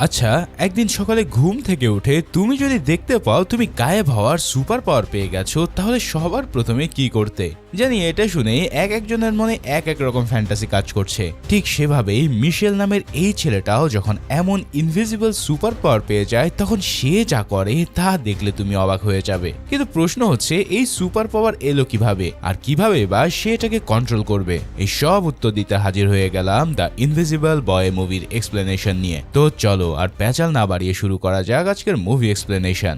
আচ্ছা, একদিন সকালে ঘুম থেকে উঠে তুমি যদি দেখতে পাও তুমি গায়েব হওয়ার সুপার পাওয়ার পেয়ে গেছো, তাহলে সবার প্রথমে কি করতে? জানি এটা শুনে একজনের মনে এক রকম ফ্যান্টাসি কাজ করছে। ঠিক সেভাবেই মিশেল নামের এই ছেলেটাও যখন এমন ইনভিজিবল সুপার পাওয়ার পেয়ে যায়, তখন সে যা করে তা দেখলে তুমি অবাক হয়ে যাবে। কিন্তু প্রশ্ন হচ্ছে, এই সুপার পাওয়ার এলো কিভাবে, আর কিভাবে বা সে এটাকে কন্ট্রোল করবে? এই সব উত্তর দিতে হাজির হয়ে গেলাম দ্য ইনভিজিবল বয় মুভির এক্সপ্লেনেশন নিয়ে। তো চলো আর প্যাচাল না বাড়িয়ে শুরু করা যাক আজকের মুভি এক্সপ্লেনেশন।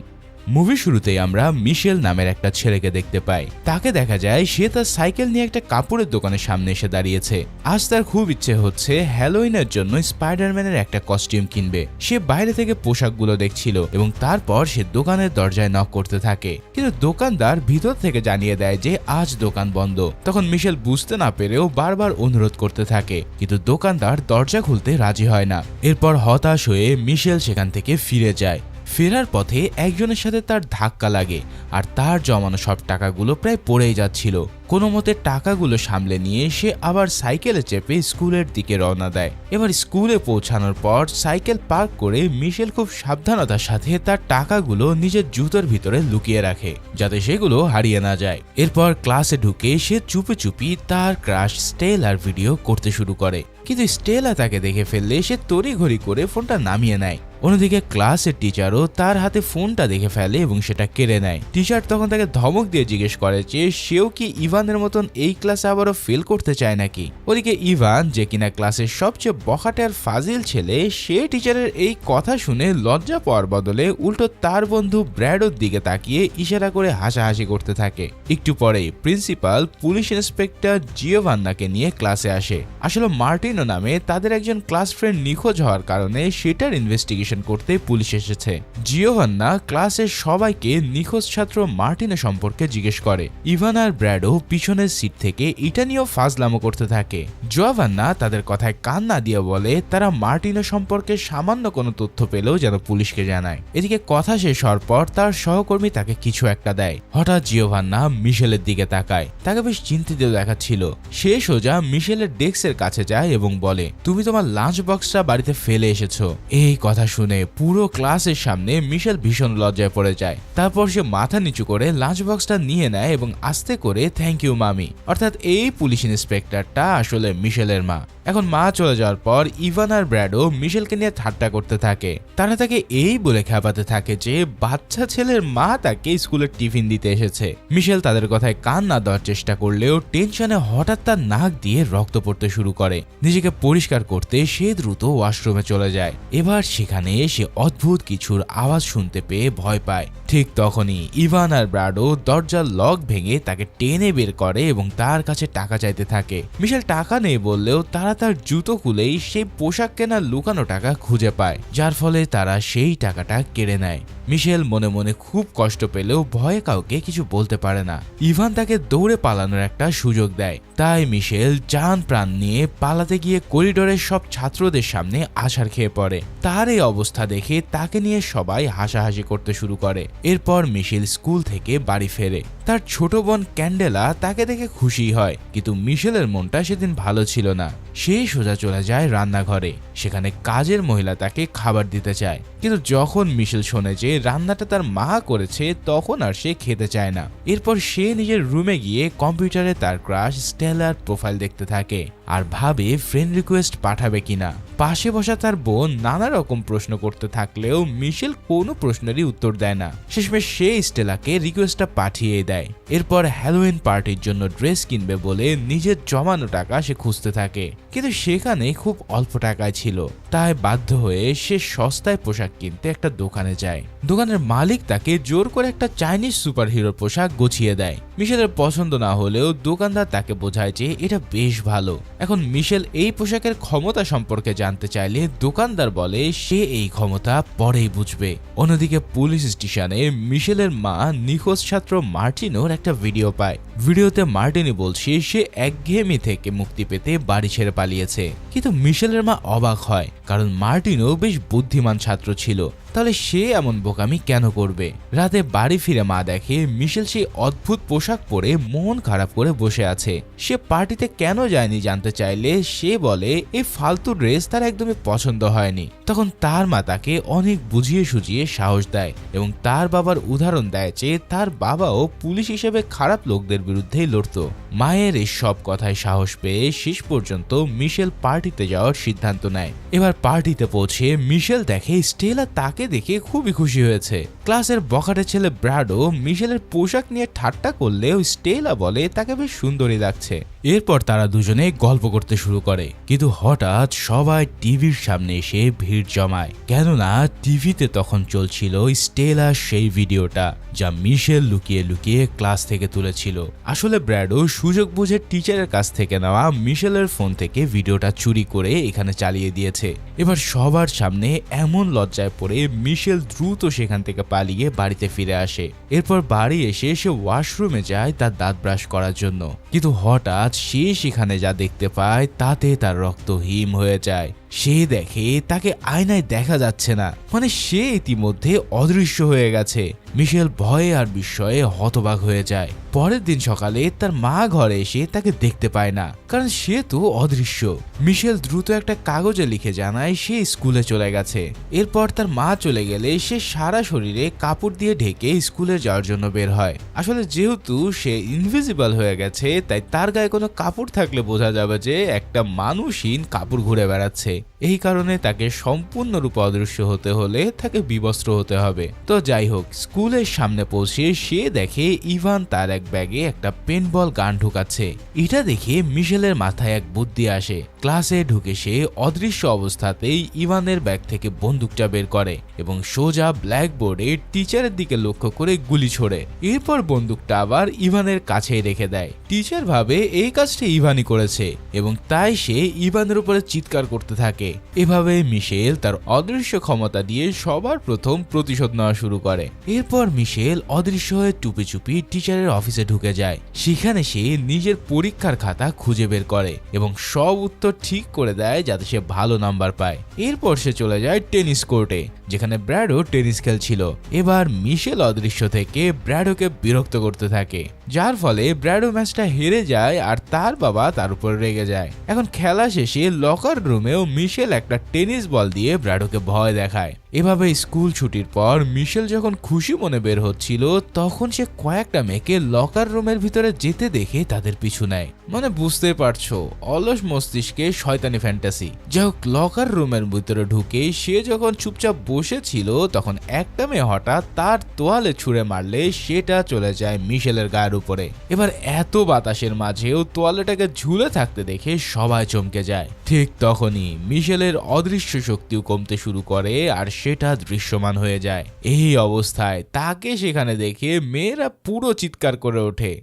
মুভি শুরুতেই আমরা মিশেল নামের একটা ছেলেকে দেখতে পাই। তাকে দেখা যায় সে তার সাইকেল নিয়ে একটা কাপড়ের দোকানের সামনে এসে দাঁড়িয়েছে। আজ তার খুব ইচ্ছে হচ্ছে হ্যালোউইনের জন্য স্পাইডারম্যানের একটা কস্টিউম কিনবে। সে বাইরে থেকে পোশাকগুলো দেখছিল এবং তারপর সে দোকানের দরজায় নক করতে থাকে, কিন্তু দোকানদার ভিতর থেকে জানিয়ে দেয় যে আজ দোকান বন্ধ। তখন মিশেল বুঝতে না পেরেও বারবার অনুরোধ করতে থাকে, কিন্তু দোকানদার দরজা খুলতে রাজি হয় না। এরপর হতাশ হয়ে মিশেল সেখান থেকে ফিরে যায়। ফেরার পথে একজনের সাথে তার ধাক্কা লাগে আর তার জমানো সব টাকাগুলো প্রায় পড়েই যাচ্ছিল। কোনো মতে টাকাগুলো সামলে নিয়ে সে আবার সাইকেলে চেপে স্কুলের দিকে রওনা দেয়। এবার স্কুলে পৌঁছানোর পর সাইকেল পার্ক করে মিশেল খুব সাবধানতার সাথে তার টাকাগুলো নিজের জুতোর ভিতরে লুকিয়ে রাখে, যাতে সেগুলো হারিয়ে না যায়। এরপর ক্লাসে ঢুকে সে চুপি চুপি তার ক্রাশ স্টেলার ভিডিও করতে শুরু করে, কিন্তু স্টেলা তাকে দেখে ফেললে সে তড়িঘড়ি করে ফোনটা নামিয়ে নেয়। অন্যদিকে ক্লাসের টিচারও তার হাতে ফোনটা দেখে ফেলে এবং সেটা কেড়ে নেয়। টিচার তখন তাকে ধমক দিয়ে জিজ্ঞেস করে যে সেও কি ইভানের মতন এই ক্লাসে আবারও ফেল করতে চায় নাকি। ওদিকে ইভান, যে কিনা ক্লাসের সবচেয়ে বখাটে আর ফাজিল ছেলে, সে টিচারের এই কথা শুনে লজ্জা পাওয়ার বদলে উল্টো তার বন্ধু ব্র্যাডোর দিকে তাকিয়ে ইশারা করে হাসাহাসি করতে থাকে। একটু পরেই প্রিন্সিপাল পুলিশ ইন্সপেক্টর জিওভান্নাকে নিয়ে ক্লাসে আসে। আসলে মার্টিনো নামে তাদের একজন ক্লাস ফ্রেন্ড নিখোঁজ হওয়ার কারণে সেটার ইনভেস্টিগেশন করতে পুলিশ এসেছে। জিওভান্না ক্লাসের সবাইকে নিখোঁজ ছাত্র মার্টিনো সম্পর্কে জিজ্ঞেস করে। ইভান আর ব্র্যাডো পিছনের সিট থেকে এটা নিয়েও ফাজলামো করতে থাকে। জিওভান্না তাদের কথায় কান না দিয়ে বলে তারা মার্টিনো সম্পর্কে সামান্য কোনো তথ্য পেলেও যেন পুলিশকে জানায়। এদিকে কথা শেষ হওয়ার পর তার সহকর্মী তাকে কিছু একটা দেয়। হঠাৎ জিওভান্না মিশেলের দিকে তাকায়। তাকে বেশ চিন্তিত দেখাচ্ছিল। সে সোজা মিশেলের ডেস্কের কাছে যায় এবং বলে, তুমি তোমার লাঞ্চ বক্সটা বাড়িতে ফেলে এসেছো। এই কথা শুনে পুরো ক্লাসের সামনে মিশেল ভীষণ লজ্জায় পড়ে যায়। তারপর সে মাথা নিচু করে লাঞ্চ বক্সটা নিয়ে নেয় এবং আস্তে করে থ্যাংক ইউ মামি, অর্থাৎ এই পুলিশ ইন্সপেক্টরটা আসলে মিশেলের মা। এখন মা চলে যাওয়ার পর ইভান আর ব্র্যাডো মিশেলকে নিয়ে ঠাট্টা করতে থাকে। তারা তাকে এই বলে খেপাতে থাকে যে বাচ্চা ছেলের মা তাকে স্কুলের টিফিন দিতে এসেছে। মিশেল তাদের কথায় কান না দেওয়ার চেষ্টা করলেও টেনশনে হঠাৎ তার নাক দিয়ে রক্ত পড়তে শুরু করে। নিজেকে পরিষ্কার করতে সে দ্রুত ওয়াশরুমে চলে যায়। এবার সেখানে সে অদ্ভুত কিছুর আওয়াজ শুনতে পেয়ে ভয় পায়। ঠিক তখনই ইভান আর ব্র্যাডো দরজার লক ভেঙে তাকে টেনে বের করে এবং তার কাছে টাকা চাইতে থাকে। মিশেল টাকা নেই বললেও তারা তার জুতো খুলেই সেই পোশাক কেনার লুকানো টাকা খুঁজে পায়, যার ফলে তারা সেই টাকাটা কেড়ে নেয়। মিশেল মনে মনে খুব কষ্ট পেলেও ভয়ে কাউকে কিছু বলতে পারে না। ইভান তাকে দৌড়ে পালানোর একটা সুযোগ দেয়, তাই মিশেল জান প্রাণ নিয়ে পালাতে গিয়ে করিডোরের সব ছাত্রদের সামনে আছাড় খেয়ে পড়ে। তার এই অবস্থা দেখে তাকে নিয়ে সবাই হাসাহাসি করতে শুরু করে। এরপর মিশেল স্কুল থেকে বাড়ি ফেরে। তার ছোট বোন ক্যান্ডেলা তাকে দেখে খুশি হয়, কিন্তু মিশেলের মনটা সেদিন ভালো ছিল না। সে সোজা চলে যায় রান্নাঘরে। সেখানে কাজের মহিলা তাকে খাবার দিতে চায়, কিন্তু যখন মিশেল শোনে যে রান্নাটা তার মা করেছে, তখন আর সে খেতে চায় না। এরপর সে নিজের রুমে গিয়ে কম্পিউটারে তার ক্রাশ স্টেলার প্রোফাইল দেখতে থাকে আর ভাবে ফ্রেন্ড রিকোয়েস্ট পাঠাবে কিনা। পাশে বসা তার বোন নানা রকম প্রশ্ন করতে থাকলেও মিশেল কোনো প্রশ্নেরই উত্তর দেয় না। শেষমেশ সে স্টেলাকে রিকোয়েস্টটা পাঠিয়ে দেয়। এরপর হ্যালোউইন পার্টির জন্য ড্রেস কিনবে বলে নিজের জমানো টাকা সে খুঁজতে থাকে, কিন্তু সেখানে খুব অল্প টাকায় ছিল। তাই বাধ্য হয়ে সে সস্তায় পোশাক কিনতে একটা দোকানে যায়। দোকানের মালিক তাকে জোর করে একটা চাইনিজ সুপার হিরোর পোশাক গুছিয়ে দেয়। মিশেলের পছন্দ না হলেও দোকানদার তাকে বোঝায় যে এটা বেশ ভালো। এখন মিশেল এই পোশাকের ক্ষমতা সম্পর্কে জানতে চাইলে দোকানদার বলে সে এই ক্ষমতা পরেই বুঝবে। অন্যদিকে পুলিশ স্টেশনে মিশেলের মা নিখোঁজ ছাত্র মার্টিনোর একটা ভিডিও পায়। ভিডিওতে মার্টিনি বলছে সে একঘেয়েমি থেকে মুক্তি পেতে বাড়ি ছেড়ে পালিয়েছে, কিন্তু মিশেলের মা অবাক হয়, কারণ মার্টিনো বেশ বুদ্ধিমান ছাত্র ছিল। তাহলে সে এমন বোকামি কেন করবে? রাতে বাড়ি ফিরে মা দেখে মিশেল সেই অদ্ভুত পোশাক পরে মন খারাপ করে বসে আছে। সে পার্টিতে কেন যায়নি জানতে চাইলে সে বলে এই ফালতু ড্রেস তার একদমই পছন্দ হয়নি। তখন তার মা তাকে অনেক বুঝিয়ে সুঝিয়ে সাহস দেয় এবং তার বাবার উদাহরণ দেয় যে তার বাবাও পুলিশ হিসেবে খারাপ লোকদের বিরুদ্ধেই লড়ত। মায়ের এই সব কথায় সাহস পেয়ে শেষ পর্যন্ত মিশেল পার্টিতে যাওয়ার সিদ্ধান্ত নেয়। এবার পার্টিতে পৌঁছে মিশেল দেখে স্টেলা তাকে দেখে খুবই খুশি হয়েছে। ক্লাসের বখাটে ছেলে ব্র্যাডও মিশেলের পোশাক নিয়ে ঠাট্টা করলেও স্টেলা বলে তাকে বেশ সুন্দরী লাগছে। এরপর তারা দুজনে গল্প করতে শুরু করে, কিন্তু হঠাৎ সবাই টিভির সামনে এসে ভিড় জমায়, কেননা টিভিতে তখন চলছিল স্টেলার সেই ভিডিওটা যা মিশেল লুকিয়ে লুকিয়ে ক্লাস থেকে তুলেছিল। আসলে ব্র্যাডও সুযোগ বুঝে টিচারের কাছ থেকে নেওয়া মিশেলের ফোন থেকে ভিডিওটা চুরি করে এখানে চালিয়ে দিয়েছে। এবার সবার সামনে এমন লজ্জায় পড়ে মিশেল দ্রুত সেখান থেকে পালিয়ে বাড়িতে ফিরে আসে। এরপর বাড়ি এসে সে ওয়াশরুমে যায় তার দাঁত ব্রাশ করার জন্য, কিন্তু হঠাৎ সে সেখানে যা দেখতে পায় তাতে তার রক্ত হিম হয়ে যায়। সে দেখে তাকে আয়নায় দেখা যাচ্ছে না, মানে সে ইতিমধ্যে অদৃশ্য হয়ে গেছে। মিশেল ভয়ে আর বিস্ময়ে হতবাক হয়ে যায়। পরের দিন সকালে তার মা ঘরে এসে তাকে দেখতে পায় না, কারণ সে তো অদৃশ্য। মিশেল দ্রুত একটা কাগজে লিখে জানায় সে স্কুলে চলে গেছে। এরপর তার মা চলে গেলে সে সারা শরীরে কাপড় দিয়ে ঢেকে স্কুলে যাওয়ার জন্য বের হয়। আসলে যেহেতু সে ইনভিজিবল হয়ে গেছে তাই তার গায়ে কোনো কাপড় থাকলে বোঝা যাবে যে একটা মানুষহীন কাপড় ঘুরে বেড়াচ্ছে। এই কারণে তাকে সম্পূর্ণরূপে অদৃশ্য হতে হলে তাকে বিবস্ত্র হতে হবে। তো যাই হোক, স্কুলের সামনে পৌঁছে সে দেখে ইভান তার এক ব্যাগে একটা পেনবল গান ঢুকাচ্ছে। এটা দেখে মিশেলের মাথায় এক বুদ্ধি আসে। ক্লাসে ঢুকে সে অদৃশ্য অবস্থাতেই ইভানের ব্যাগ থেকে বন্দুকটা বের করে এবং সোজা ব্ল্যাকবোর্ডে টিচারের দিকে লক্ষ্য করে গুলি ছোড়ে। এরপর বন্দুকটা আবার ইভানের কাছেই রেখে দেয়। টিচার ভাবে এই কাজটা ইভানই করেছে এবং তাই সে ইভানের উপরে চিৎকার করতে থাকে। এভাবে মিশেল তার অদৃশ্য ক্ষমতা দিয়ে সবার প্রথম প্রতিশোধ নেওয়া শুরু করে। এরপর মিশেল অদৃশ্য হয়ে চুপি চুপি টিচারের অফিসে ঢুকে যায়। সেখানে সে নিজের পরীক্ষার খাতা খুঁজে বের করে এবং সব উত্তর ঠিক করে দেয় যাতে সে ভালো নাম্বার পায়। এরপর সে চলে যায় টেনিস কোর্টে, যেখানে ব্র্যাডো টেনিস খেলছিল। এবার মিশেল অদৃশ্য থেকে ব্র্যাডোকে বিরক্ত করতে থাকে, যার ফলে ব্র্যাডো ম্যাচটা হেরে যায় আর তার বাবা তার উপর রেগে যায়। এখন খেলা শেষে লকার রুমেও মিশেল একটা টেনিস বল দিয়ে ব্র্যাডোকে ভয় দেখায়। এভাবে স্কুল ছুটির পর মিশেল যখন খুশি মনে বের হচ্ছিল তখন সে কয়েকটা মেয়েকে লকার রুমের ভিতরে যেতে দেখে তাদের পিছু নেয়। মানে বুঝতে পারছো, অলস মস্তিষ্কে শয়তানি ফ্যান্টাসি। যাই হোক, লকার রুমের ভিতরে ঢুকে সে যখন চুপচাপ বসেছিল তখন একটা মেয়ে হঠাৎ তার তোয়ালে ছুঁড়ে মারলে সেটা চলে যায় মিশেলের গায়ের উপরে। এবার এত বাতাসের মাঝেও তোয়ালেটাকে ঝুলে থাকতে দেখে সবাই চমকে যায়। ঠিক তখনই মিশেলের অদৃশ্য শক্তিও কমতে শুরু করে আর সেটা দৃশ্যমান হয়ে যায়। এই অবস্থায় তাকে সেখানে দেখে মেয়েরা পুরো চিৎকার করে ওঠে।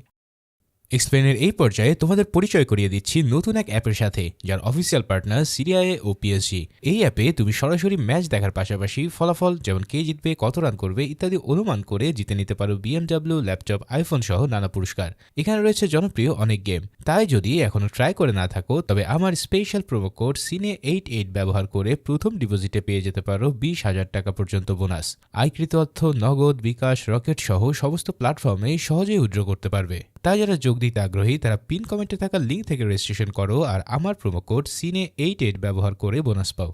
এক্সপ্লেনের এই পর্যায়ে তোমাদের পরিচয় করিয়ে দিচ্ছি নতুন এক অ্যাপের সাথে, যার অফিসিয়াল পার্টনার সিরিয়াএ ও পিএসজি। এই অ্যাপে তুমি সরাসরি ম্যাচ দেখার পাশাপাশি ফলাফল, যেমন কে জিতবে, কত রান করবে ইত্যাদি অনুমান করে জিতে নিতে পারো BMW, ল্যাপটপ, আইফোন সহ নানা পুরস্কার। এখানে রয়েছে জনপ্রিয় অনেক গেম। তাই যদি এখনো ট্রাই করে না থাকো তবে আমার স্পেশাল প্রোমো কোড CINE88 ব্যবহার করে প্রথম ডিপোজিটে পেয়ে যেতে পারো 20,000 টাকা পর্যন্ত বোনাস। আয়কৃত অর্থ নগদ, বিকাশ, রকেট সহ সমস্ত প্ল্যাটফর্মে সহজেই উইথড্র করতে পারবে। তাই যারা যোগ দিতে আগ্রহী তারা পিন কমেন্টে থাকা লিঙ্ক থেকে রেজিস্ট্রেশন করো আর আমার প্রোমো কোড CINE88 ব্যবহার করে বোনাস পাও।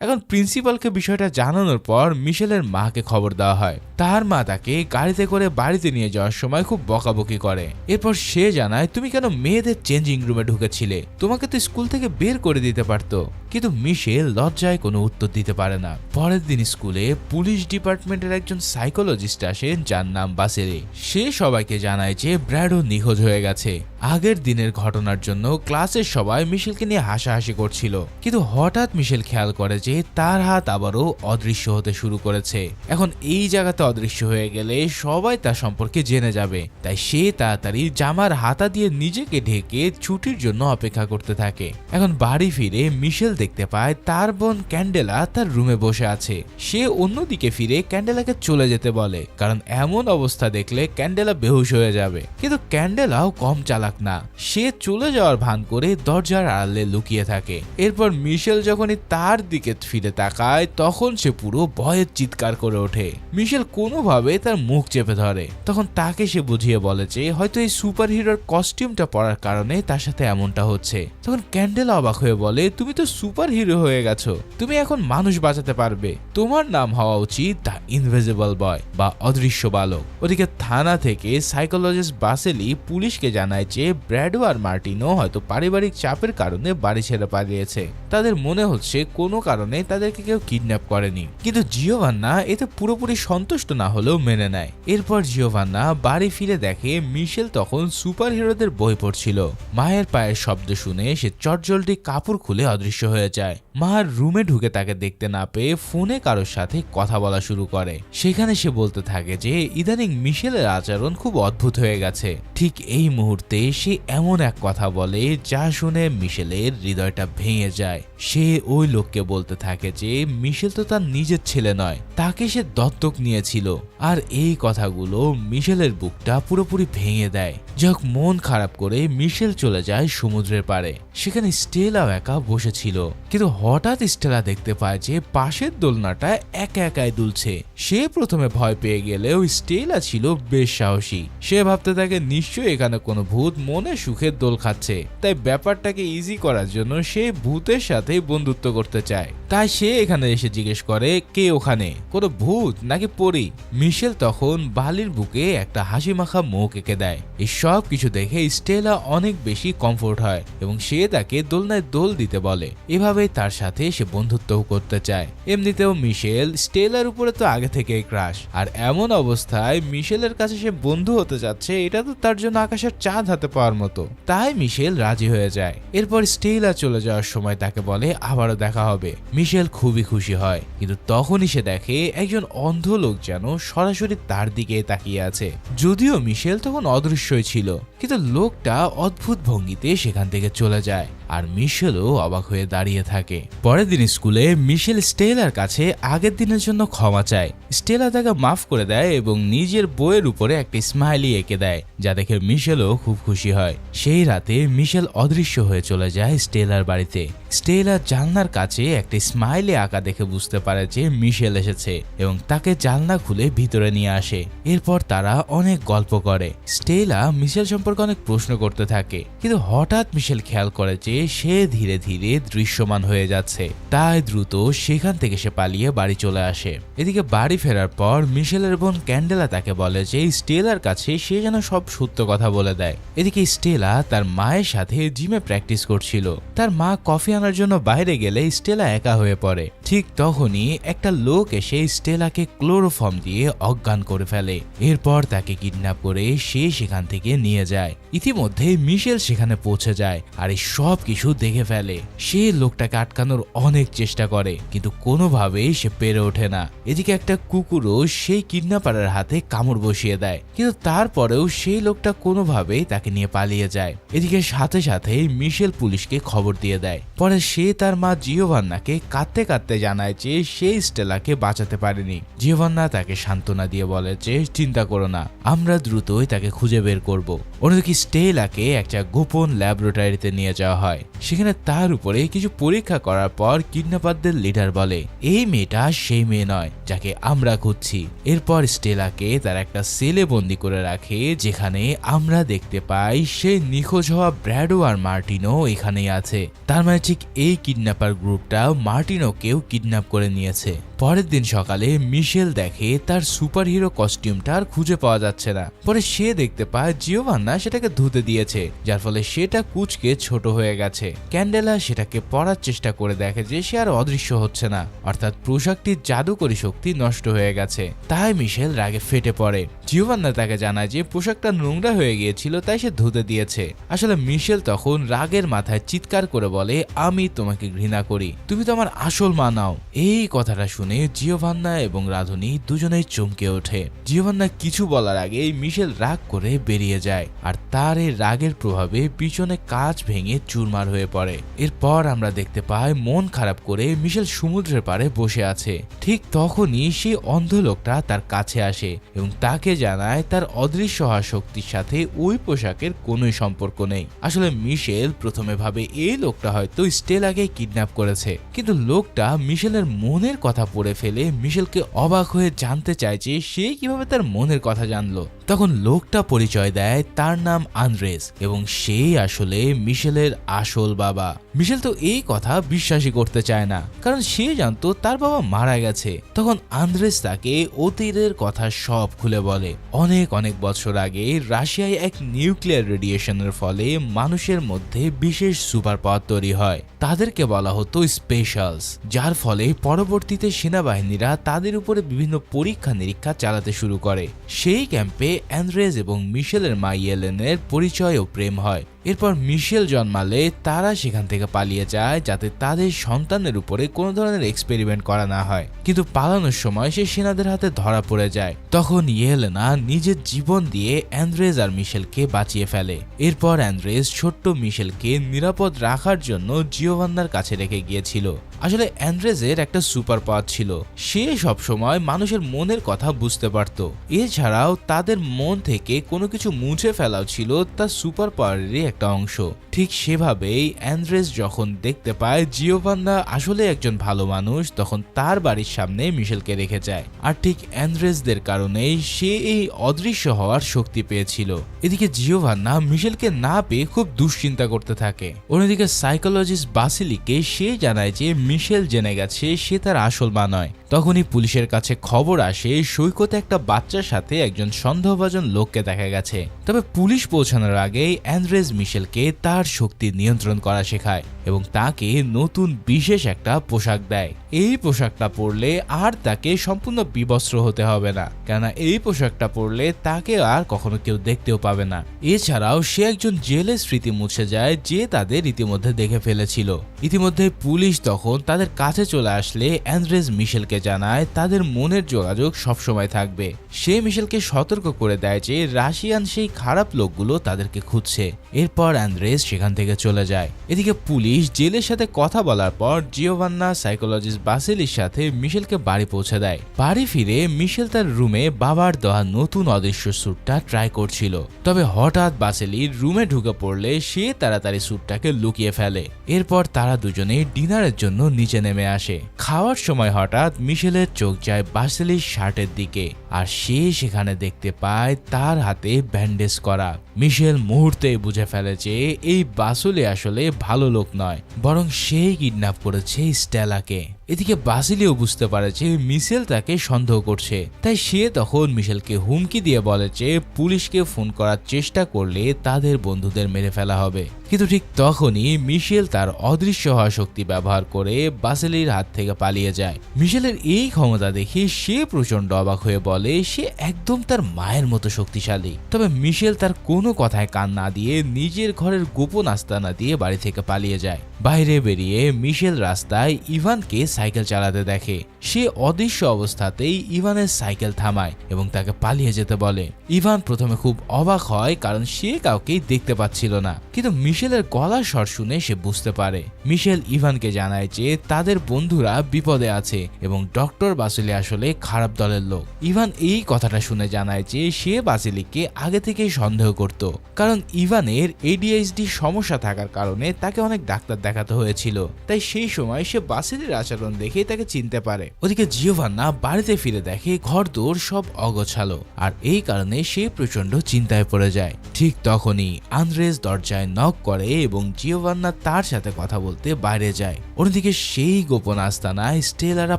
এখন প্রিন্সিপালকে বিষয়টা জানানোর পর মিশেলের মাকে খবর দেওয়া হয়। তার মা তাকে গাড়িতে করে বাড়িতে নিয়ে যাওয়ার সময় খুব বকাবকি করে। এরপর সে জানায়, তুমি কেন মেয়েদের চেঞ্জিং রুমে ঢুকেছিলে? তোমাকে তো স্কুল থেকে বের করে দিতে পারতো। কিন্তু মিশেল লজ্জায় কোনো উত্তর দিতে পারে না। পরের দিন স্কুলে পুলিশ ডিপার্টমেন্টের একজন সাইকোলজিস্ট আসেন যার নাম বাসেরি। সে সবাইকে জানায় যে ব্র্যাডো নিখোঁজ হয়ে গেছে। আগের দিনের ঘটনার জন্য ক্লাসের সবাই মিশেলকে নিয়ে হাসাহাসি করছিল, কিন্তু হঠাৎ মিশেল খেয়াল করে যে তার হাত আবারও অদৃশ্য হতে শুরু করেছে। এখন এই জায়গাতে অদৃশ্য হয়ে গেলে সবাই তার সম্পর্কে জেনে যাবে, তাই সে তাড়াতাড়ি জামার হাতা দিয়ে নিজেকে ঢেকে ছুটির জন্য অপেক্ষা করতে থাকে। এখন বাড়ি ফিরে মিশেল দেখতে পায় তার বোন ক্যান্ডেলা তার রুমে বসে আছে। সে অন্যদিকে ফিরে ক্যান্ডেলাকে চলে যেতে বলে, কারণ এমন অবস্থা দেখলে ক্যান্ডেলা বেহুশ হয়ে যাবে। কিন্তু ক্যান্ডেলাও কম চালাক না, সে চলে যাওয়ার ভান করে দরজার আড়ালে লুকিয়ে থাকে। এরপর মিশেল যখনই তার দিকে ফিরে তাকায় তখন সে পুরো ভয়ের চিৎকার করে ওঠে। মিশেল কোনোভাবে তার মুখ চেপে ধরে। তখন তাকে সে বুঝিয়ে বলে যে হয়তো এই সুপার হিরোর কস্টিউমটা পরার কারণে তার সাথে এমনটা হচ্ছে। তখন ক্যান্ডেলা অবাক হয়ে বলে, তুমি তো সুপার হিরো হয়ে গেছো, তুমি এখন মানুষ বাঁচাতে পারবে, তোমার নাম হওয়া উচিত দ্য ইনভিজিবল বয় বা অদৃশ্য বালক। ওদিকে থানা থেকে সাইকোলজিস্ট বাসেলি পুলিশকে জানায় যে ব্র্যাডো আর মার্টিনো হয়তো পারিবারিক চাপের কারণে বাড়ি ছেড়ে পালিয়েছে। তাদের মনে হচ্ছে কোনো কারণে তাদেরকে কেউ কিডন্যাপ করেনি। কিন্তু জিওভান্না এতে পুরোপুরি সন্তুষ্ট না হলেও মেনে নেয়। এরপর জিওভান্না বাড়ি ফিরে দেখে মিশেল তখন সুপার হিরোদের বই পড়ছিল। মায়ের পায়ের শব্দ শুনে সে চটজলদি কাপড় খুলে অদৃশ্য হয়ে যায়। মার রুমে ঢুকে তাকে দেখতে না পেয়ে ফোনে কারোর সাথে কথা বলা শুরু করে। সেখানে সে বলতে থাকে যে ইদানিং মিশেলের আচরণ খুব অদ্ভুত হয়ে গেছে। ঠিক এই মুহূর্তে সে এমন এক কথা বলে যা শুনে মিশেলের হৃদয়টা ভেঙে যায়। সে ওই লোককে বলতে থাকে যে মিশেল তো তার নিজের ছেলে নয়, তাকে সে দত্তক নিয়েছিল। আর এই কথাগুলো মিশেলের বুকটা পুরোপুরি ভেঙে দেয়। যাক, মন খারাপ করে মিশেল চলে যায় সমুদ্রের পাড়ে। সেখানে স্টেলাও একা বসেছিল, কিন্তু হঠাৎ স্টেলা দেখতে পায় যে পাশের দোলনাটা একা একাই দুলছে। সে প্রথমে ভয় পেয়ে গেলেও স্টেলা ছিল বেশ সাহসী। সে ভাবতে থাকে নিশ্চয়ই এখানে কোনো ভূত মনে সুখের দোল খাচ্ছে, তাই ব্যাপারটাকে ইজি করার জন্য সে ভূতের সাথে বন্ধুত্ব করতে চায়। তাই সে এখানে এসে জিজ্ঞেস করে কে ওখানে, কোনো ভূত নাকি পরী। মিশেল তখন বালির বুকে একটা হাসি মাখা মুখ এঁকে দেয়। এই সব কিছু দেখে স্টেলা অনেক বেশি কমফোর্ট হয় এবং সে তাকে দোলনায় দোল দিতে বলে। এভাবেই তার সাথে সে বন্ধুত্বও করতে চায়। এমনিতেও মিশেল স্টেলার উপরে তো আগে থেকেই ক্রাশ, আর এমন অবস্থায় মিশেলের কাছে সে বন্ধু হতে যাচ্ছে, এটা তো তার জন্য আকাশের চাঁদ হাতে পাওয়ার মতো। তাই মিশেল রাজি হয়ে যায়। এরপর স্টেলা চলে যাওয়ার সময় তাকে বলে আবারও দেখা হবে। মিশেল খুবই খুশি হয়, কিন্তু তখনই সে দেখে একজন অন্ধ লোক যেন সরাসরি তার দিকে তাকিয়ে আছে। যদিও মিশেল তখন অদৃশ্যই ছিল, কিন্তু লোকটা অদ্ভুত ভঙ্গিতে সেখান থেকে চলে যায়। আর মিশেলও অবাক হয়ে দাঁড়িয়ে থাকে। পরের দিন স্কুলে মিশেল স্টেলার কাছে আগের দিনের জন্য ক্ষমা চায়। স্টেলা তাকে মাফ করে দেয় এবং নিজের বইয়ের উপরে একটা স্মাইলি এঁকে দেয়, যা দেখে মিশেলও খুব খুশি হয়। সেই রাতে মিশেল অদৃশ্য হয়ে চলে যায় স্টেলার বাড়িতে। স্টেলা জানলার কাছে একটা স্মাইলি আঁকা দেখে বুঝতে পারে যে মিশেল এসেছে এবং তাকে জানলা খুলে ভিতরে নিয়ে আসে। এরপর তারা অনেক গল্প করে। স্টেলা মিশেল সম্পর্কে অনেক প্রশ্ন করতে থাকে, কিন্তু হঠাৎ মিশেল খেয়াল করে যে সে ধীরে ধীরে দৃশ্যমান হয়ে যাচ্ছে। তাই দ্রুত সেখান থেকে সে পালিয়ে বাড়ি চলে আসে। এদিকে বাড়ি ফেরার পর মিশেলের বোন ক্যান্ডেলা তাকে বলে যে স্টেলার কাছে সে যেন সব সত্য কথা বলে দেয়। এদিকে স্টেলা তার মায়ের সাথে জিমে প্র্যাকটিস করছিল। তার মা কফি আনার জন্য বাইরে গেলে স্টেলা একা হয়ে পড়ে। ঠিক তখনই একটা লোক এসে স্টেলাকে ক্লোরোফর্ম দিয়ে অজ্ঞান করে ফেলে। এরপর তাকে কিডন্যাপ করে সে সেখান থেকে নিয়ে যায়। ইতিমধ্যে মিশেল সেখানে পৌঁছে যায় আর এই সব কিছু দেখে ফেলে। সে লোকটাকে আটকানোর অনেক চেষ্টা করে, কিন্তু কোনোভাবেই সে পেরে ওঠে না। এদিকে একটা কুকুরও সেই কিডন্যাপারের হাতে কামড় বসিয়ে দেয়, কিন্তু তারপরেও সেই লোকটা কোনোভাবেই তাকে নিয়ে পালিয়ে যায়। এদিকে সাথে সাথে মিশেল পুলিশকে খবর দিয়ে দেয়। পরে সে তার মা জিওভান্নাকে কাঁদতে কাঁদতে জানায় যে সে স্টেলাকে বাঁচাতে পারেনি। জিওভান্না তাকে সান্ত্বনা দিয়ে বলে যে চিন্তা করো না, আমরা দ্রুতই তাকে খুঁজে বের করব। অন্যদিকে স্টেলাকে একটা গোপন ল্যাবরেটরিতে নিয়ে যাওয়া হয়। সেখানে তার উপরে কিছু পরীক্ষা করার পর কিডন্যাপারদের লিডার বলে এই মেয়েটা সেই মেয়ে নয় যাকে আমরা খুঁজছি। এরপর স্টেলাকে তার একটা সেলে বন্দি করে রাখে, যেখানে আমরা দেখতে পাই সে নিখোঁজ হওয়া ব্র্যাডো আর মার্টিনো এখানেই আছে। তার মানে ঠিক এই কিডন্যাপার গ্রুপটা মার্টিনোকেও কিডন্যাপ করে নিয়েছে। পরের দিন সকালে মিশেল দেখে তার সুপার হিরো কস্টিউমটা আর খুঁজে পাওয়া যাচ্ছে না। পরে সে দেখতে পায় জিওভান্না সেটাকে ধুতে দিয়েছে, যার ফলে সেটা কুচকে ছোট হয়ে গেছে। ক্যান্ডেলা সেটাকে পরার চেষ্টা করে দেখে যে সে আর অদৃশ্য হচ্ছে না, অর্থাৎ পোশাকটির জাদুকরী শক্তি নষ্ট হয়ে গেছে। তাই মিশেল রাগে ফেটে পড়ে। জিওভান্না তাকে জানায় যে পোশাকটা নোংরা হয়ে গিয়েছিল, তাই সে ধুতে দিয়েছে। আসলে মিশেল তখন রাগের মাথায় চিৎকার করে বলে আমি তোমাকে ঘৃণা করি, তুমি তো আমার আসল মা নাও। এই কথাটা শুনে শুনে জিওভান্না এবং রাধুনী দুজনেই চমকে ওঠে। জিওভান্না কিছু বলার আগেই মিশেল রাগ করে বেরিয়ে যায়, আর তার এই রাগের প্রভাবে পিছনে কাঁচ ভেঙে চুরমার হয়ে পড়ে। এরপর আমরা দেখতে পাই মন খারাপ করে মিশেল সমুদ্রের পাড়ে বসে আছে। ঠিক তখনই সেই অন্ধ লোকটা তার কাছে আসে এবং তাকে জানায় তার অদৃশ্য হওয়া শক্তির সাথে ওই পোশাকের কোনোই সম্পর্ক নেই। আসলে মিশেল প্রথমে ভাবে এই লোকটা হয়তো স্টেলাকে কিডন্যাপ করেছে, কিন্তু লোকটা মিশেলের মনের কথা পড়ে ফেলে মিশেলকে অবাক হয়ে জানতে চায় যে সে কিভাবে তার মনের কথা জানলো। তখন লোকটা পরিচয় দেয় তার নাম আন্দ্রেস এবং সেই আসলে মিশেলের আসল বাবা। মিশেল তো এই কথা বিশ্বাসই করতে চায় না, কারণ সে জানতো তার বাবা মারা গেছে। তখন আন্দ্রেস তাকে অতীতের কথা সব খুলে বলে। অনেক অনেক বছর আগে রাশিয়ায় এক নিউক্লিয়ার রেডিয়েশনের ফলে মানুষের মধ্যে বিশেষ সুপার পাওয়ার তৈরি হয়, তাদেরকে বলা হতো স্পেশালস, যার ফলে পরবর্তীতে সেনাবাহিনীরা তাদের উপরে বিভিন্ন পরীক্ষা নিরীক্ষা চালাতে শুরু করে। সেই ক্যাম্পে অ্যান্দ্রেস এবং মিশেলের মা ইয়েলেনের পরিচয় ও প্রেম হয়। এরপর মিশেল জন্মালে তারা সেখান থেকে পালিয়ে যায় যাতে তাদের সন্তানের উপরে কোনো ধরনের এক্সপেরিমেন্ট করা না হয়, কিন্তু পালানোর সময় সে সেনাদের হাতে ধরা পড়ে যায়। তখন ইয়েলেনা নিজের জীবন দিয়ে অ্যান্দ্রেস আর মিশেলকে বাঁচিয়ে ফেলে। এরপর অ্যান্দ্রেস ছোট্ট মিশেলকে নিরাপদ রাখার জন্য জিওভান্নার কাছে রেখে গিয়েছিল। আসলে অ্যান্দ্রেসের একটা সুপার পাওয়ার ছিল, সে সবসময় মানুষের মনের কথা বুঝতে পারত। এছাড়াও তাদের মন থেকে কোনো কিছু মুছে ফেলাও ছিল তার সুপার পাওয়ারেরই একটা অংশ। ঠিক সেভাবেই অ্যান্দ্রেস যখন দেখতে পায় জিওভান্না আসলে একজন ভালো মানুষ, তখন তার বাড়ির সামনে মিশেলকে রেখে যায়। আর ঠিক অ্যান্দ্রেসদের কারণেই সে এই অদৃশ্য হওয়ার শক্তি পেয়েছিল। এদিকে জিওভান্না মিশেলকে না পেয়ে খুব দুশ্চিন্তা করতে থাকে। অন্যদিকে সাইকোলজিস্ট বাসিলিকে সে জানায় যে মিশেল জেনে গেছে সে তার আসল মা নয়। তখনই পুলিশের কাছে খবর আসে সৈকতে একটা বাচ্চার সাথে একজন সন্দেহভাজন লোককে দেখা গেছে। তবে পুলিশ পৌঁছানোর আগেই অ্যান্দ্রেস মিশেলকে তার শক্তি নিয়ন্ত্রণ করা শেখায় এবং তাকে নতুন বিশেষ একটা পোশাক দেয়। এই পোশাকটা পরলে আর তাকে সম্পূর্ণ বিবস্ত্র হতে হবে না, কেননা এই পোশাকটা পরলে তাকে আর কখনো কেউ দেখতেও পাবে না। এছাড়াও সে একজন জেলের স্মৃতি মুছে যায় যে তাদের ইতিমধ্যে দেখে ফেলেছিল। ইতিমধ্যে পুলিশ তখন তাদের কাছে চলে আসলে অ্যান্দ্রেস মিশেলকে জানায় তাদের মনের যোগাযোগ সবসময় থাকবে। সে মিশেলকে সতর্ক করে দেয় যে রাশিয়ান সেই খারাপ লোকগুলো তাদেরকে খুঁজছে। এরপর অ্যান্দ্রেস সেখান থেকে চলে যায়। এদিকে পুলিশ জেলের সাথে কথা বলার পর জিওভান্না সাইকোলজিস্ট বাসিলির সাথে মিশেলকে বাড়ি পৌঁছে দেয়। বাড়ি ফিরে মিশেল তার রুমে বাবার দেওয়া নতুন অদৃশ্য স্যুটটা ট্রাই করছিল। তবে হঠাৎ বাসিলির রুমে ঢুকে পড়লে সে তাড়াতাড়ি স্যুটটাকে লুকিয়ে ফেলে। এরপর তারা দুজনে ডিনারের জন্য নিচে নেমে আসে। খাওয়ার সময় হঠাৎ মিশেলের চোখ যায় বাসিলির শার্টের দিকে, আর সে সেখানে দেখতে পায় তার হাতে ব্যান্ডেজ করা। মিশেল মুহূর্তেই বুঝে ফেলে যে এই বাসুলি আসলে ভালো লোক নয়, বরং সেই কিডন্যাপ করেছে স্টেলাকে। এদিকে বাসিলিও বুঝতে পারে যে মিশেল তাকে সন্দেহ করছে, তাই সে তখন মিশেলকে হুমকি দিয়ে বলে যে পুলিশকে ফোন করার চেষ্টা করলে তাদের বন্ধুদের মেরে ফেলা হবে। কিন্তু ঠিক তখনই মিশেল তার অদৃশ্য হওয়া শক্তি ব্যবহার করে বাসিলির হাত থেকে পালিয়ে যায়। মিশেলের এই ক্ষমতা দেখে সে প্রচন্ড অবাক হয়ে বলে সে একদম তার মায়ের মতো শক্তিশালী। তবে মিশেল তার কোনো কথায় কান না দিয়ে নিজের ঘরের গোপন আস্তানা দিয়ে বাড়ি থেকে পালিয়ে যায়। বাইরে বেরিয়ে মিশেল রাস্তায় ইভানকে সাইকেল চালাতে দেখে। সে অদৃশ্য অবস্থাতেই ইভানের সাইকেল থামায় এবং তাকে পালিয়ে যেতে বলে। ইভান প্রথমে খুব অবাক হয়, কারণ সে কাউকেই দেখতে পাচ্ছিল না, কিন্তু মিশেলের গলার স্বর শুনে সে বুঝতে পারে। মিশেল ইভানকে জানায় যে তাদের বন্ধুরা বিপদে আছে এবং ডক্টর বাসিলি আসলে খারাপ দলের লোক। ইভান এই কথাটা শুনে জানায় যে সে বাসিলিকে আগে থেকেই সন্দেহ করত, কারণ ইভানের ADHD সমস্যা থাকার কারণে তাকে অনেক ডাক্তার দেখাতে হয়েছিল, তাই সেই সময় সে বাসিলির আচরণ দেখে তাকে চিনতে পারে। ওদিকে জিওভান্না বাড়িতে ফিরে দেখে ঘরদোর সব অগোছালো, আর এই কারণে সে প্রচন্ড চিন্তায় পড়ে যায়। ঠিক তখনই আন্দ্রেস দরজায় নক করে এবং জিওভান্না তার সাথে কথা বলতে বাইরে যায়। অন্যদিকে সেই গোপন আস্তানায় স্টেলারা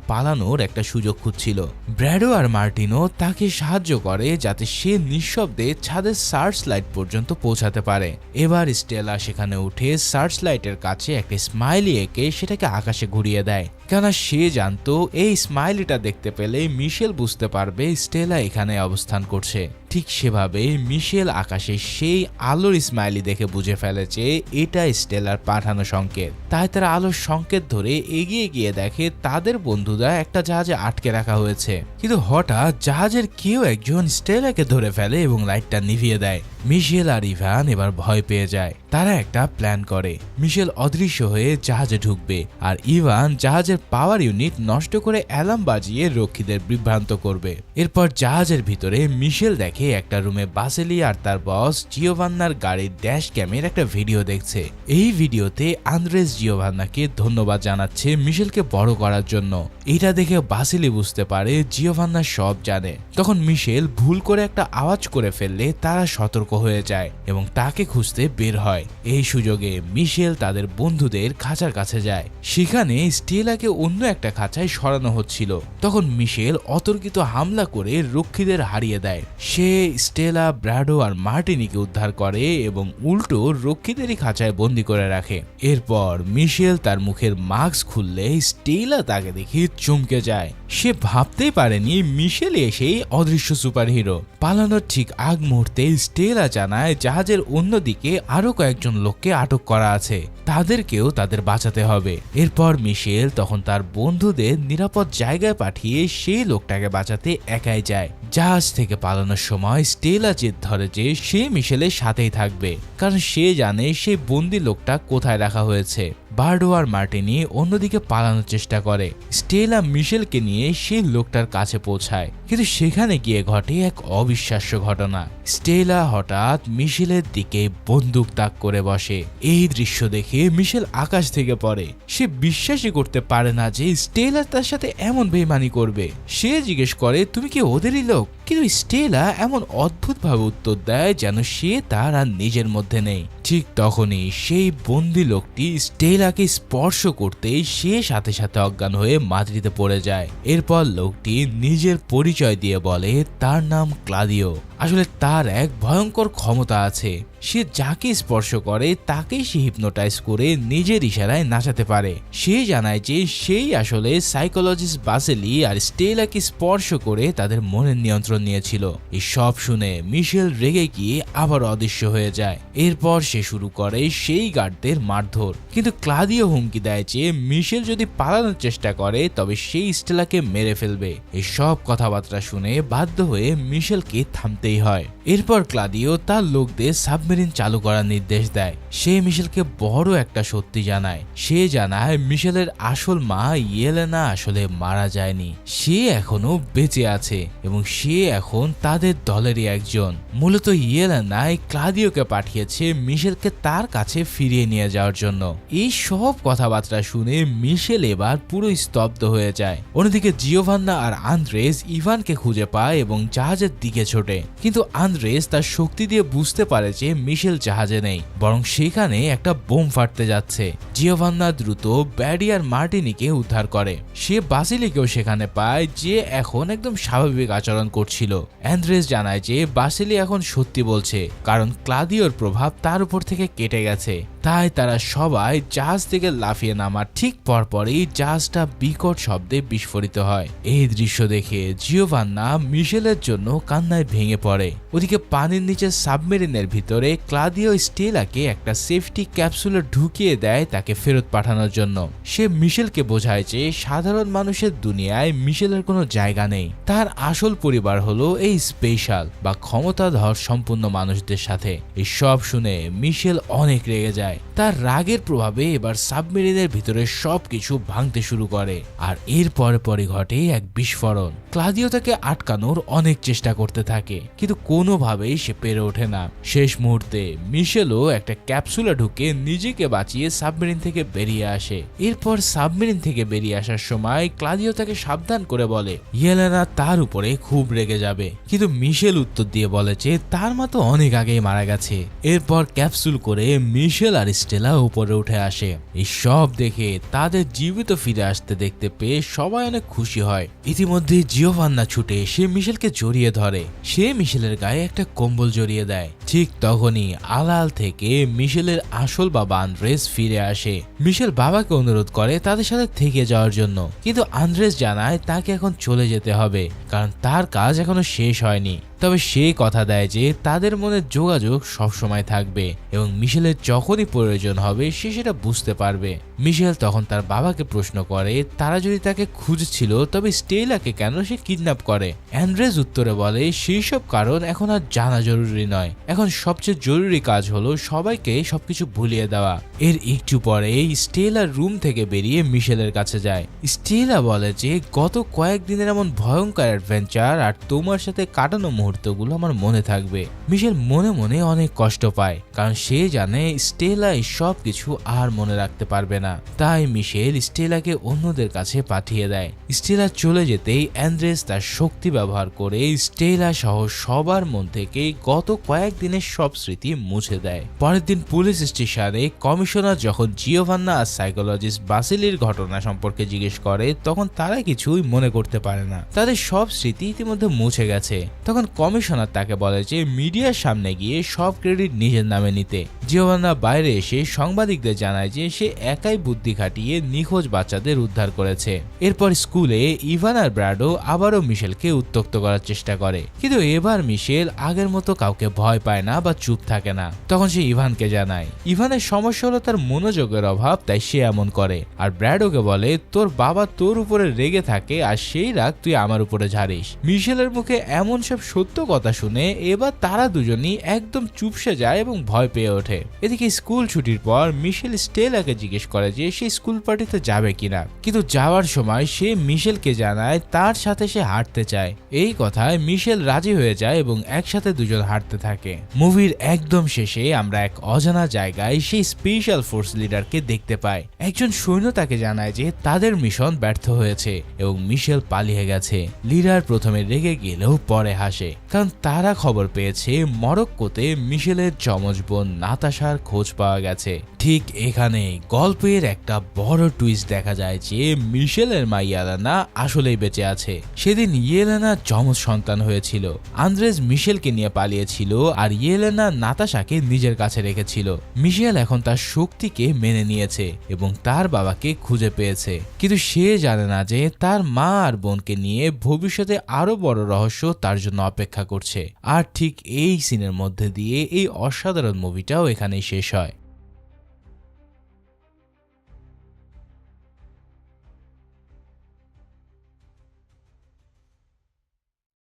পালানোর একটা সুযোগ খুঁজছিল। ব্র্যাডো আর মার্টিনো তাকে সাহায্য করে যাতে সে নিঃশব্দে ছাদের সার্চ লাইট পর্যন্ত পৌঁছাতে পারে। এবার স্টেলা সেখানে উঠে সার্চ লাইটের কাছে একটা স্মাইলি এঁকে সেটাকে আকাশে ঘুরিয়ে দেয়। কেননা সে জানতো এই স্মাইলিটা দেখতে পেলে মিশেল বুঝতে পারবে স্টেলা এখানে অবস্থান করছে। ঠিক সেভাবে মিশেল আকাশে সেই আলোর স্মাইলি দেখে বুঝে ফেলেছে এটা স্টেলার পাঠানো সংকেত। তাই তারা আলোর সংকেত ধরে এগিয়ে গিয়ে দেখে তাদের বন্ধুরা একটা জাহাজে আটকে রাখা হয়েছে। কিন্তু হঠাৎ জাহাজের কেউ একজন স্টেলাকে ধরে ফেলে এবং লাইটটা নিভিয়ে দেয়। মিশেল আর ইভান এবার ভয় পেয়ে যায়। তারা একটা প্ল্যান করে, মিশেল অদৃশ্য হয়ে জাহাজে ঢুকবে আর ইভান জাহাজের পাওয়ার ইউনিট নষ্ট করে অ্যালার্ম বাজিয়ে রক্ষীদের বিভ্রান্ত করবে। এরপর জাহাজের ভিতরে মিশেল দেখে একটা রুমে বাসেলি আর তার বস জিওভান্নার গাড়ির ড্যাশ ক্যামের একটা ভিডিও দেখছে। এই ভিডিওতে আন্দ্রেস জিওভান্নাকে ধন্যবাদ জানাচ্ছে মিশেলকে বড় করার জন্য। এটা দেখে বাসেলি বুঝতে পারে জিওভান্না সব জানে। তখন মিশেল ভুল করে একটা আওয়াজ করে ফেললে তারা সতর্ক হয়ে যায় এবং তাকে খুঁজতে বের হয়। এই সুযোগে মিশেল তাদের বন্ধুদের খাঁচার কাছে যায়। সেখানে স্টেলাকে অন্য একটা খাঁচায় সরানো হচ্ছিল। তখন মিশেল অতর্কিত হামলা করে রক্ষীদের হারিয়ে দেয়। সে স্টেলা, ব্র্যাডো আর মার্টিনিকে উদ্ধার করে এবং উল্টো রক্ষীদেরই খাঁচায় বন্দি করে রাখে। এরপর মিশেল তার মুখের মাস্ক খুললে স্টেলা তাকে দেখে চমকে যায়। সে ভাবতেই পারেনি মিশেল এসেই অদৃশ্য সুপারহিরো। পালানোর ঠিক আগ মুহূর্তে স্টেলা জানায় জাহাজের অন্যদিকে আরো কয়েকজন লোককে আটক করা আছে, তাদেরকেও তাদের বাঁচাতে হবে। এরপর মিশেল তখন তার বন্ধুদের নিরাপদ জায়গায় পাঠিয়ে সেই লোকটাকে বাঁচাতে একাই যায়। জাহাজ থেকে পালানোর সময় স্টেলা জেদ ধরে যে সে মিশেলের সাথেই থাকবে, কারণ সে জানে সেই বন্দি লোকটা কোথায় রাখা হয়েছে। বার্ডো আর মার্টিনি অন্যদিকে পালানোর চেষ্টা করে। স্টেলা মিশেলকে নিয়ে সেই লোকটার কাছে পৌঁছায়, কিন্তু সেখানে গিয়ে ঘটে এক অবিশ্বাস্য ঘটনা। স্টেলা হঠাৎ মিশেলের দিকে বন্দুক তাক করে বসে। এই দৃশ্য দেখে মিশেল আকাশ থেকে পড়ে। সে বিশ্বাসই করতে পারে না যে স্টেলা তার সাথে এমন বেইমানি করবে। সে জিজ্ঞেস করে, তুমি কি ওদেরই লোক? কিন্তু স্টেলা এমন অদ্ভুতভাবে উত্তর দেয় যেন সে তার আর নিজের মধ্যে নেই। ঠিক তখনই সেই বন্দি লোকটি স্টেলাকে স্পর্শ করতেই সে সাথে সাথে অজ্ঞান হয়ে মাটিতে পড়ে যায়। এরপর লোকটি নিজের পরিচয় দিয়ে বলে তার নাম ক্লাদিও। আসলে তার এক ভয়ঙ্কর ক্ষমতা আছে। সে যাকে স্পর্শ করে তাকেই সে হিপনোটাইজ করে নিজের ইশারায় নাচাতে পারে। সে জানায় যে সেই আসলে সাইকোলজিস্ট বাসেলি আর স্টেলাকে স্পর্শ করে তাদের মনের নিয়ন্ত্রণ নিয়েছিল। এই সব শুনে মিশেল রেগে গিয়ে আবার অদৃশ্য হয়ে যায়। এরপর সে শুরু করে সেই গার্ডদের মারধর, কিন্তু ক্লাদিও হুমকি দেয় যে মিশেল যদি পালানোর চেষ্টা করে তবে সেই স্টেলাকে মেরে ফেলবে। এই সব কথাবার্তা শুনে বাধ্য হয়ে মিশেলকে থামতেই হয়। এরপর ক্লাদিও তার লোকদের সাবমেরিন চালু করার নির্দেশ দেয়। সে মিশেলকে বড় একটা সত্যি জানায়। সে জানায় মিশেলের আসল মা ইয়েলেনা আসলে মারা যায়নি, সে এখনো বেঁচে আছে এবং সে এখন তাদের দলেরই একজন। মূলত ইয়েলেনাই ক্লাদিওকে পাঠিয়েছে মিশেলকে তার কাছে ফিরিয়ে নিয়ে যাওয়ার জন্য। এই সব কথাবার্তা শুনে মিশেল এবার পুরো স্তব্ধ হয়ে যায়। অন্যদিকে জিওভান্না আর আন্দ্রেস ইভানকে খুঁজে পায় এবং জাহাজের দিকে ছোটে, কিন্তু আন্দ্রেস তার শক্তি দিয়ে বুঝতে পারে যে মিশেল জাহাজে নেই, বরং সেখানে একটা বোম ফাটতে যাচ্ছে। জিওভান্না দ্রুত ব্যাডি আর মার্টিনিকে উদ্ধার করে। সে বাসিলিকেও সেখানে পায়, যে এখন একদম স্বাভাবিক আচরণ করছিল। আন্দ্রেস জানায় যে বাসিলি এখন সত্যি বলছে, কারণ ক্লাদিওর প্রভাব তার উপর থেকে কেটে গেছে। তাই তারা সবাই জাহাজ থেকে লাফিয়ে নামার ঠিক পরপরই জাহাজটা বিকট শব্দে বিস্ফোরিত হয়। এই দৃশ্য দেখে জিওভান্না মিশেলের জন্য কান্নায় ভেঙে পড়ে। ওদিকে পানির নিচে সাবমেরিনের ভিতরে ক্লাদিও স্টেলাকে একটা সেফটি ক্যাপসুলে ঢুকিয়ে দেয় তাকে ফেরত পাঠানোর জন্য। সে মিশেলকে বোঝায় যে সাধারণ মানুষের দুনিয়ায় মিশেলের কোনো জায়গা নেই। তার আসল পরিবার হলো এই স্পেশাল বা ক্ষমতাধর সম্পূর্ণ মানুষদের সাথে। এই সব শুনে মিশেল অনেক রেগে যায়। তার রাগের প্রভাবে এবার সাবমেরিনের ভিতরে সবকিছু ভাঙতে শুরু করে আর এর পরে ঘটে এক বিস্ফোরণ। ক্লাদিও তাকে আটকানোর অনেক চেষ্টা করতে থাকে, কিন্তু কোনোভাবেই সে পেরে ওঠে না। শেষ মুহূর্তে মিশেলও একটা ক্যাপসুলে ঢুকে নিজেকে বাঁচিয়ে সাবমেরিন থেকে বেরিয়ে আসে। এরপর সাবমেরিন থেকে বেরিয়ে আসার সময় ক্লাদিও তাকে সাবধান করে বলে ইয়েলেনা তার উপরে খুব রেগে যাবে, কিন্তু মিশেল উত্তর দিয়ে বলে যে তার মা তো অনেক আগেই মারা গেছে। এরপর ক্যাপসুল করে মিশেল আর স্টেলা উপরে উঠে আসে। এই সব দেখে তাদের জীবিত ফিরে আসতে দেখতে পেয়ে সবাই অনেক খুশি হয়। ইতিমধ্যে জিওভান্না ছুটে এসে মিশেলকে জড়িয়ে ধরে। সে মিশেলের গায়ে একটা কম্বল জড়িয়ে দেয়। ঠিক তখনই আড়াল থেকে মিশেলের আসল বাবা আন্দ্রেস ফিরে আসে। মিশেল বাবাকে অনুরোধ করে তাদের সাথে থেকে যাওয়ার জন্য, কিন্তু আন্দ্রেস জানায় তাকে এখন চলে যেতে হবে কারণ তার কাজ এখনো শেষ হয়নি। তবে সে কথা দেয় যে তাদের মনে যোগাযোগ সবসময় থাকবে এবং মিশেলের যখনই প্রয়োজন হবে সে সেটা বুঝতে পারবে। মিশেল তখন তার বাবাকে প্রশ্ন করে তারা যদি তাকে খুঁজছিল তবে স্টেলাকে কেন সে কিডন্যাপ করে। অ্যান্ড্রেস উত্তরে বলে সেই সব কারণ এখন আর জানা জরুরি নয়, এখন সবচেয়ে জরুরি কাজ হলো সবাইকে সবকিছু ভুলিয়ে দেওয়া। এর একটু পরে স্টেলা রুম থেকে বেরিয়ে মিশেলের কাছে যায়। স্টেলা বলে যে গত কয়েকদিনের এমন ভয়ঙ্কর অ্যাডভেঞ্চার আর তোমার সাথে কাটানো মুহূর্তগুলো আমার মনে থাকবে। মিশেল মনে মনে অনেক কষ্ট পায় কারণ সে জানে স্টেলা এই সব কিছু আর মনে রাখতে পারবে না। তাই মিশেল স্টেলাকে অন্যদের কাছে পাঠিয়ে দেয়। স্টেলা চলে যেতেই অ্যান্ড্রেস তার শক্তি ব্যবহার করে স্টেলা সহ সবার মন থেকে গত কয়েকদিনের সব স্মৃতি মুছে দেয়। পরের দিন পুলিশ স্টেশনে কমিশনার যখন জিওভান্না আর সাইকোলজিস্ট বাসিলির ঘটনা সম্পর্কে জিজ্ঞেস করে তখন তারা কিছুই মনে করতে পারে না, তাদের সব স্মৃতি ইতিমধ্যে মুছে গেছে। তখন কমিশনার তাকে বলে যে মিডিয়ার সামনে গিয়ে সব ক্রেডিট নিজের নামে নিতে। জিওভান্না বাইরে এসে সাংবাদিকদের জানায় যে সে একাই বুদ্ধি খাটিয়ে নিখোঁজ বাচ্চাদের উদ্ধার করেছে। এরপর স্কুলে ইভান আর ব্র্যাডো আবারও মিশেলকে উত্ত্যক্ত করার চেষ্টা করে, কিন্তু এবার মিশেল আগের মতো কাউকে ভয় পায় না বা চুপ থাকে না। তখন সে ইভানকে জানায় ইভানের সমস্যা হলো তার মনোযোগের অভাব, তাই সে এমন করে। আর ব্র্যাডোকে বলে তোর বাবা তোর উপরে রেগে থাকে আর সেই রাগ তুই আমার উপরে ঝাড়িস। মিশেলের মুখে এমন সব সত্য কথা শুনে এবার তারা দুজনই একদম চুপসে যায় এবং ভয় পেয়ে ওঠে। এদিকে স্কুল ছুটির পর মিশেল স্টেলাকে জিজ্ঞেস করে যে সে স্কুল পার্টিতে যাবে কিনা, কিন্তু যাওয়ার সময় সে মিশেলকে জানায় তার সাথে সে হাঁটতে চায়। এই কথায় মিশেল রাজি হয়ে যায় এবং একসাথে দুজন হাঁটতে থাকে। মুভির একদম শেষে আমরা এক অজানা জায়গায় সেই স্পেশাল ফোর্স লিডারকে দেখতে পাই। একজন সৈন্য তাকে জানায় যে তাদের মিশন ব্যর্থ হয়েছে এবং মিশেল পালিয়ে গেছে। লিডার প্রথমে রেগে গেলেও পরে হাসে কারণ তারা খবর পেয়েছে মরক্কোতে মিশেলের যমজ বোন নাতাশার খোঁজ পাওয়া গেছে। ঠিক এখানে গল্পের একটা বড় টুইস্ট দেখা যায় যে মিশেলের মা ইয়েলেনা আসলেই বেঁচে আছে। সেদিন ইয়েলেনা যমজ সন্তান হয়েছিল। আন্দ্রেস মিশেলকে নিয়ে পালিয়েছিল আর ইয়েলেনা নাতাশাকে নিজের কাছে রেখেছিল। মিশেল এখন তার শক্তিকে মেনে নিয়েছে এবং তার বাবাকে খুঁজে পেয়েছে, কিন্তু সে জানে না যে তার মা আর বোনকে নিয়ে ভবিষ্যতে আরো বড় রহস্য তার জন্য অপেক্ষা করছে। আর ঠিক এই সিনের মধ্যে দিয়ে এই অসাধারণ মুভিটাও এখানেই শেষ হয়।